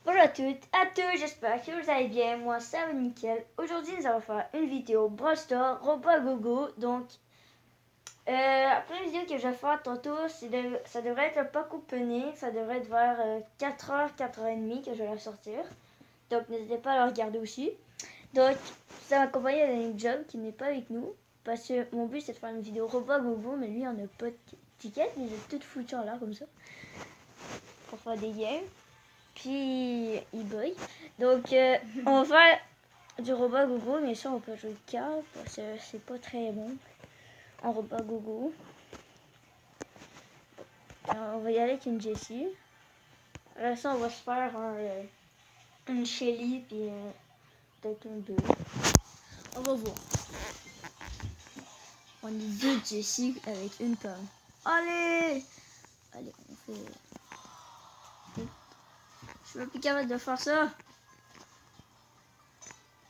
Bonjour à tous, j'espère que vous allez bien. Moi, ça va nickel. Aujourd'hui, nous allons faire une vidéo Brawl Stars, Robot à Gogo. Donc, la première vidéo que je vais faire tantôt, ça devrait être le pack opening. Ça devrait être vers 4h, 4h30 que je vais la sortir. Donc, n'hésitez pas à la regarder aussi. Donc, ça m'accompagne d'un job qui n'est pas avec nous. Parce que mon but, c'est de faire une vidéo Robot à Gogo. Mais lui, on n'a pas de ticket. Il est tout foutu en l'air comme ça. Pour faire des games. Puis il bug. Donc on va faire du robot gogo, mais ça on peut jouer le cas parce que c'est pas très bon en robot gogo. Alors, on va y aller avec une Jessie. Après ça on va se faire une Shelly puis peut-être un 2. On va voir. On est deux Jessie avec une pomme. Allez, on fait. Je suis pas plus capable de faire ça.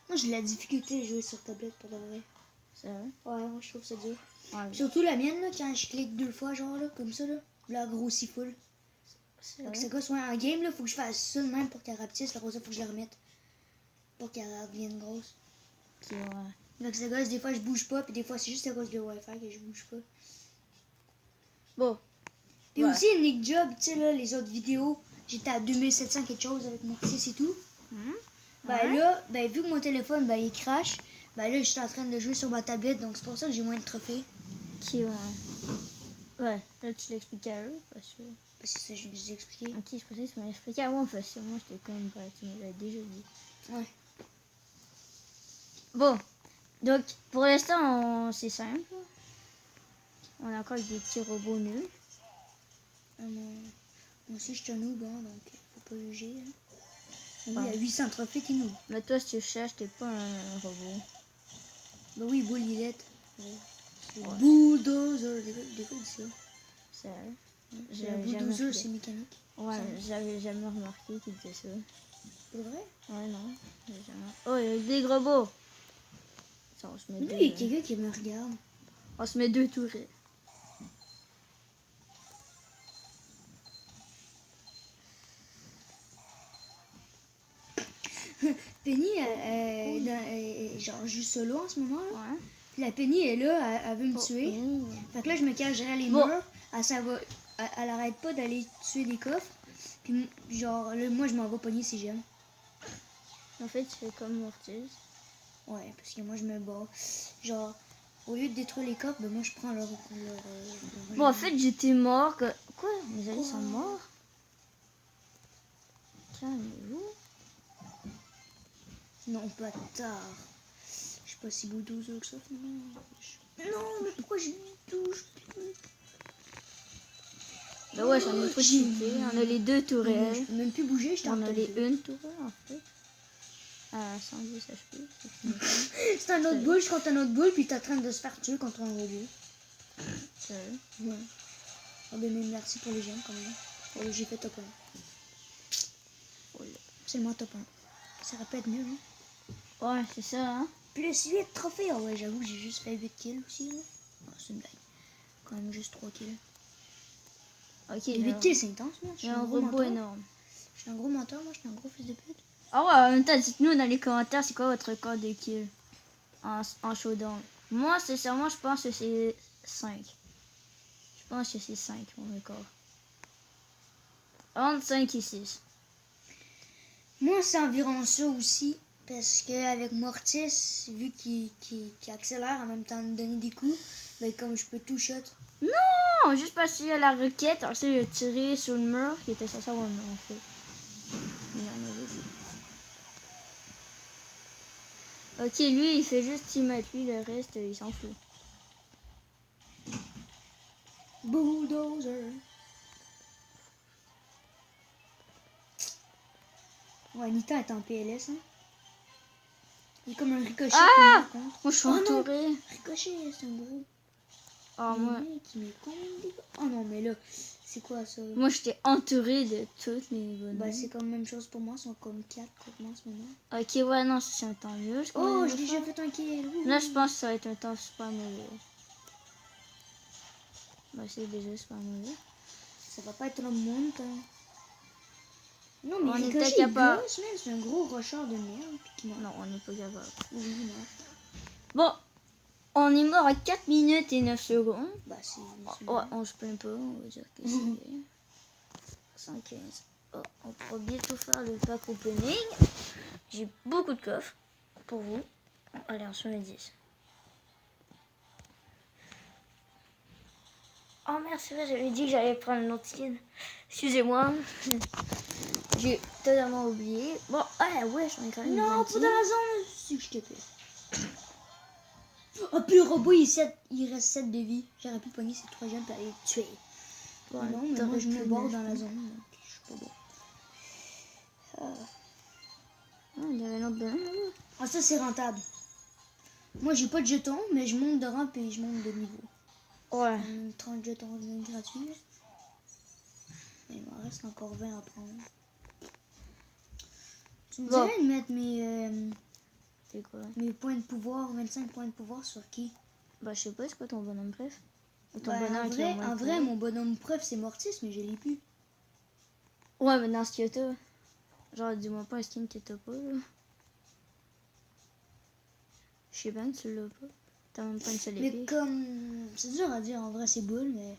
Moi j'ai la difficulté de jouer sur tablette pour de vrai. C'est vrai? Ouais, moi je trouve ça dur. Ouais, Surtout la mienne, là, quand je clique 2 fois, genre là, comme ça, là, la grossit full. c'est Donc vrai. ça gosse, ouais, en game, là, faut que je fasse ça de même pour qu'elle rapetisse. La rosée, faut que je la remette. Pour qu'elle revienne grosse. Qui va. Donc ça gosse, des fois je bouge pas, puis des fois c'est juste à cause de Wi-Fi que je bouge pas. Bon. Puis Ouais. aussi, Nick Job, tu sais, là, les autres vidéos, j'étais à 2700 quelque chose avec mon petit et tout. Ben Ouais. là, ben vu que mon téléphone, ben il crash, ben là, je suis en train de jouer sur ma tablette, donc c'est pour ça que j'ai moins de trophées. Qui va. Ouais, là tu l'expliques à eux parce que. Parce que ça, je vous ai expliqué. Ok, je pensais que tu m'avais expliqué à moi parce que moi j'étais quand même pas. Tu me l'avais déjà dit. Ouais. Bon, donc pour l'instant c'est simple. On a encore des petits robots nuls. Moi aussi, je suis un noob, hein, donc faut pas juger. Hein. Oui, Ouais. il y a 800 trophées, t'es noob. Mais toi si tu cherches, t'es pas un robot. Bah oui, boule, il est. Ouais. Bulldozer, des fois, il dit ça. C'est vrai. Un J'avais bulldozer, jamais c'est mécanique. Ouais, Ça. j'avais jamais remarqué qu'il disait ça. C'est vrai? Ouais, non. J'ai jamais. Oh, il y a des robots. Ça, on se met Lui, deux. il y a quelqu'un qui me regarde. On se met deux tourelles. Penny, genre, juste solo en ce moment. Là. Ouais. Puis la Penny est là, elle veut me tuer. Fait que là, je me cache derrière les murs. Elle arrête pas d'aller tuer des coffres. Puis, genre, là, moi, je m'en vais pogner si j'aime. En fait, tu fais comme Mortis. Ouais, parce que moi, je me bats. Genre, au lieu de détruire les coffres, ben moi, je prends leur Bon, en fait, j'étais mort. Quoi? Mes amis sont morts? Calmez-vous. Non, pas tard. Je sais pas si bulldozer que ça, finalement. Non, mais pourquoi je lui touche? Bah ouais, j'en ai trop cheaté. On a les deux tourelles. Je peux même plus bouger, je On a les deux. une tourelle, en fait. À 110 HP. C'est un autre boule, je compte un autre boule, puis t'es en train de se faire tuer contre un robot. C'est vrai. Ouais. Oh, ben, mais merci pour les gemmes, quand même. Oh, j'ai fait top 1. Oh là. Seulement top 1. Ça répète mieux, hein. Ouais, c'est ça, hein. Plus 8 trophées. Oh, ouais, j'avoue que j'ai juste fait 8 kills aussi, là. Oh, c'est une blague. Quand même juste 3 kills. Ok, Et 8 kills, c'est intense, moi. Je suis un un gros robot menteur. énorme. Je suis un gros menteur, moi. Je suis un gros fils de pute. Ah ouais, en même temps, dites-nous dans les commentaires c'est quoi votre record de kills en showdown. Moi, sincèrement, je pense que c'est 5. Je pense que c'est 5 mon record. Entre 5 et 6. Moi, c'est environ ça aussi. Parce qu'avec Mortis, vu qu'il accélère en même temps de donner des coups, ben, comme je peux tout shot. Non, juste passer à la requête, ensuite il a tiré sur le mur qui était censé avoir un mur en fait. Il en avait dit. Ok, lui il fait juste team lui, le reste il s'en fout. Bulldozer. Ouais, Nita est en PLS, hein. Il est comme un ricochet. Ah! Moi, Moi je suis entouré. Ricochet, c'est un gros. Oh, moi, Qui met combien de dégâts? Oh non, mais là, c'est quoi ça? moi j'étais entouré de toutes les bonnes. Bah, c'est comme la même chose pour moi, ils sont comme 4 contre moi en ce moment. Ok, ouais, non, c'est un temps mieux. Oh, j'ai déjà fait un kill. Là, je pense que ça va être un temps super mauvais. Bah, c'est déjà super mauvais. Ça va pas être le monde, hein. Non, mais On Ricochet, était il capable. gosse, man. C'est un gros rocheur de merde. Puis qui meurt. Non, on n'est pas capable. Oui, il meurt. Bon, on est mort à 4 minutes et 9 secondes. Bah, c'est... Ouais, on se plaint pas, on va dire que c'est 115. Oh, on pourra bientôt faire le pack opening. J'ai beaucoup de coffres pour vous. Allez, on se met 10. Oh merde, c'est vrai, j'avais dit que j'allais prendre un autre skin. Excusez-moi. J'ai totalement oublié. Bon, ah ouais, j'en ai quand même Non, 20. pas dans la zone. C'est que je te fais. Oh, puis le robot, il reste 7 de vie. J'aurais pu pogner ces 3 jeunes pour aller le tuer. Ouais, Non, mais moi, je me barre dans la zone. Donc, je suis pas bon. Ah, il y avait un autre bonhomme là-bas. Ah, ça, c'est rentable. Moi, j'ai pas de jetons, mais je monte de rampe et je monte de niveau. Ouais. 30 jetons gratuits. Il m'en reste encore 20 à prendre. Tu me Bon. dirais de mettre mes, C'est quoi? mes points de pouvoir, 25 points de pouvoir sur qui? Bah, je sais pas, c'est quoi ton bonhomme préf? Ou ton Bah, bonhomme qui a moins de en vrai, pouvoir? mon bonhomme preuve, c'est Mortis, mais je l'ai plus. Ouais, mais dans ce que t'as. Genre, dis-moi pas un skin que t'as pas, là. Je sais bien que tu l'as pas. T'as même pas une seule Mais épée. comme... C'est dur à dire, en vrai, c'est boule, mais...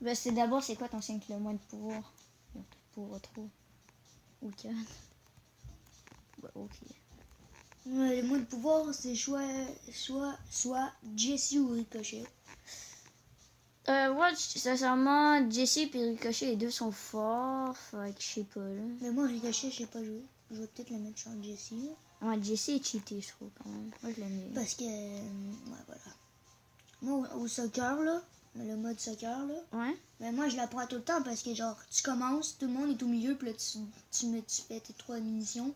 Bah, c'est d'abord, c'est quoi ton skin qui a le moins de pouvoir? Bon, pouvoir trop. Ou 4. Bah, ok. Ouais, le moins de pouvoir, c'est soit Jesse ou Ricochet. Ouais, sincèrement, Jesse et Ricochet, les deux sont forts. Fait que je sais pas, là. Mais moi, Ricochet, je sais pas jouer. Je vais peut-être le mettre sur Jesse. Ouais, Jesse est cheaté, je trouve, quand même. Moi, je l'aime bien. Parce que... ouais, voilà. Moi, au soccer, là, le mode soccer, là, Ouais? mais moi, je la prends tout le temps parce que, genre, tu commences, tout le monde est au milieu, puis là, tu fais tes 3 munitions,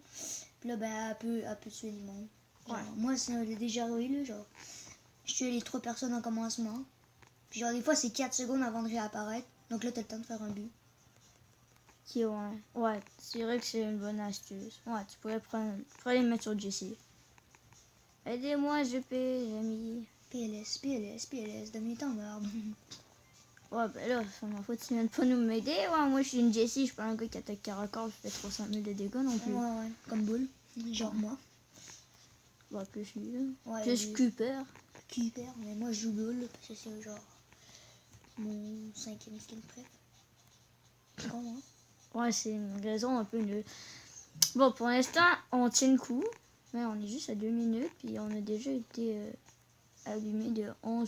puis là, ben, elle peut tuer du monde. Genre, Ouais. moi, c'est déjà arrivé, là, genre, je tue les 3 personnes en commencement, puis genre, des fois, c'est 4 secondes avant de réapparaître, donc là, t'as le temps de faire un but. Qui, ouais. Ouais, c'est vrai que c'est une bonne astuce. Ouais, tu pourrais les mettre sur Jesse. Aidez-moi, je paie, les amis. PLS, donne-moi ton merde. Ouais, ben là, ça m'en faut, tu viens de pas nous m'aider. Ouais, moi, je suis une Jessie, je suis pas un gars qui attaque caracol, corps, je fais 300 000 de dégâts non plus. Ouais, comme boule, genre moi. Ouais, plus lui, là. Ouais, Plus Cooper. Cooper, mais moi, je joue boule, parce que c'est, genre, mon 5e skin préf. C'est con, hein? Ouais, c'est une raison un peu nulle. Bon, pour l'instant, on tient le coup. Mais on est juste à 2 minutes, puis on a déjà été allumé de 11%.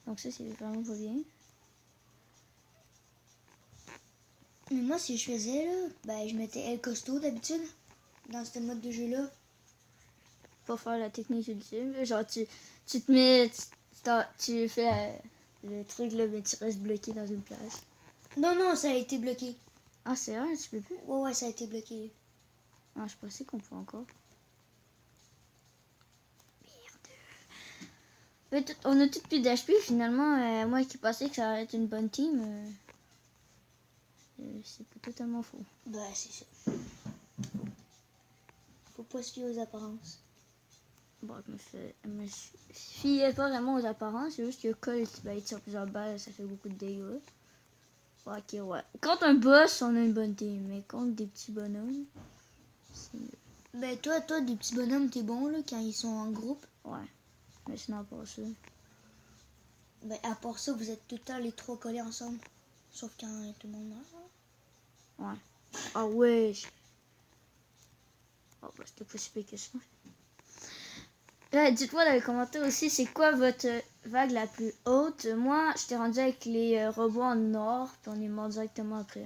Donc ça, c'est vraiment pas bien. Mais moi, si je faisais, là, ben, je mettais El Costo d'habitude, dans ce mode de jeu-là. Pour faire la technique ultime, là. Genre, tu te mets, tu fais le truc, là, mais tu restes bloqué dans une place. Non, ça a été bloqué. Ah, c'est vrai, tu peux plus? Ouais, ça a été bloqué. Ah, je pensais qu'on pouvait encore. Merde. On a tout plus d'HP, finalement. Moi qui pensais que ça allait être une bonne team, c'est pas totalement faux. Bah, c'est ça. Faut pas se fier aux apparences. Bon, je me fiais pas vraiment aux apparences, c'est juste que Colt va être sur plusieurs balles, ça fait beaucoup de dégâts. Ok, ouais. Contre un boss, on a une bonne team, mais contre des petits bonhommes, c'est mieux. Ben, toi, des petits bonhommes, t'es bon, là, quand ils sont en groupe. Ouais, mais sinon, pas ça. Ben, à part ça, vous êtes tout le temps les 3 collés ensemble. Sauf quand tout le monde meurt. Ouais. Ah ouais. Oh, bah, c'était pas si pire que ça. Dites-moi dans les commentaires aussi, c'est quoi votre vague la plus haute? Moi, j'étais rendu avec les robots en or, puis on est mort directement après.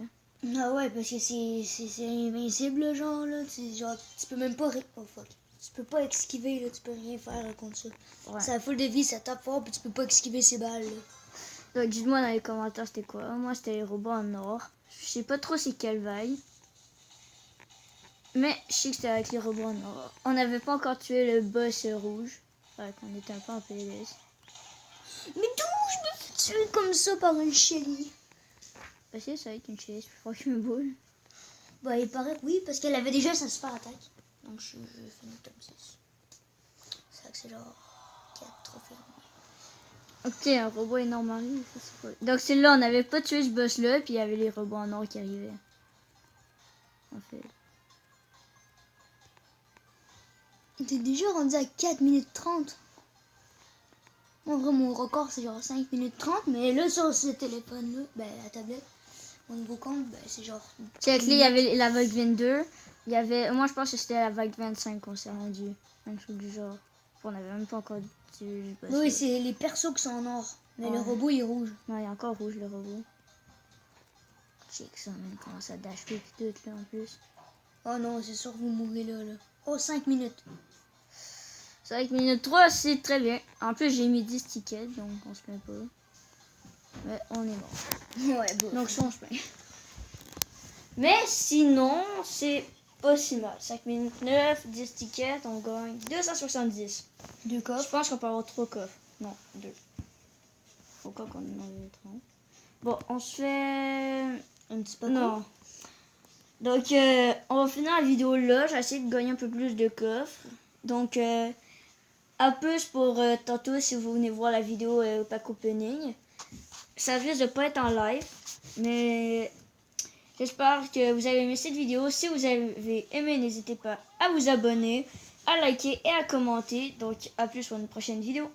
Ah ouais, parce que c'est invincible, genre, là. Genre, tu peux même pas... Oh, fuck. Tu peux pas esquiver, là. Tu peux rien faire contre ça. Ouais. Ça a full de vie, ça tape fort, puis tu peux pas esquiver ces balles, là. Donc, dites-moi dans les commentaires, c'était quoi? Moi, c'était les robots en or. Je sais pas trop c'est quelle vague. Mais je sais que c'était avec les robots en or. On n'avait pas encore tué le boss rouge. Fait qu'on était un peu en PLS. Mais d'où je me fais tuer comme ça par une chérie? Parce que ça va être une chaise plus fort qu'une boule. Bah, il paraît que oui, parce qu'elle avait déjà sa super attaque. Donc, je fais une top 6. C'est vrai que c'est genre 4 trophées. Ok, un robot énorme arrive. Donc, c'est là, on n'avait pas tué ce boss-là, puis il y avait les robots en or qui arrivaient. en fait. T'es déjà rendu à 4 minutes 30. Moi, vraiment, mon record, c'est genre 5 minutes 30. Mais là, sur ce téléphone-là, ben, la tablette, au niveau compte, ben, c'est genre... Check, là, il y avait la vague 22. Il y avait... Moi, je pense que c'était la vague 25 qu'on s'est rendu. Un truc du genre. On n'avait même pas encore dit... Oui, c'est les persos qui sont en or. Mais le Ouais. robot, il est rouge. Non, il est encore rouge, le robot. Check ça, même comment ça dash tout là, en plus. Oh non, c'est sûr que vous mourrez là. Oh, 5 minutes. 5 minutes 3, c'est très bien. En plus, j'ai mis 10 tickets, donc on se plaint pas. Mais on est mort. Ouais, bon. Donc ça, on se plaint. Mais sinon, c'est pas si mal. 5 minutes 9, 10 tickets, on gagne 270. 2 Je coffres. pense qu'on peut avoir 3 coffres. Non, 2. Pourquoi qu'on en avait 3? Bon, on se fait... Un petit peu. Non. Donc, on va finir la vidéo là. J'ai essayé de gagner un peu plus de coffres. Donc, à plus pour tantôt si vous venez voir la vidéo pack opening. Ça risque de pas être en live. Mais j'espère que vous avez aimé cette vidéo. Si vous avez aimé, n'hésitez pas à vous abonner, à liker et à commenter. Donc, à plus pour une prochaine vidéo.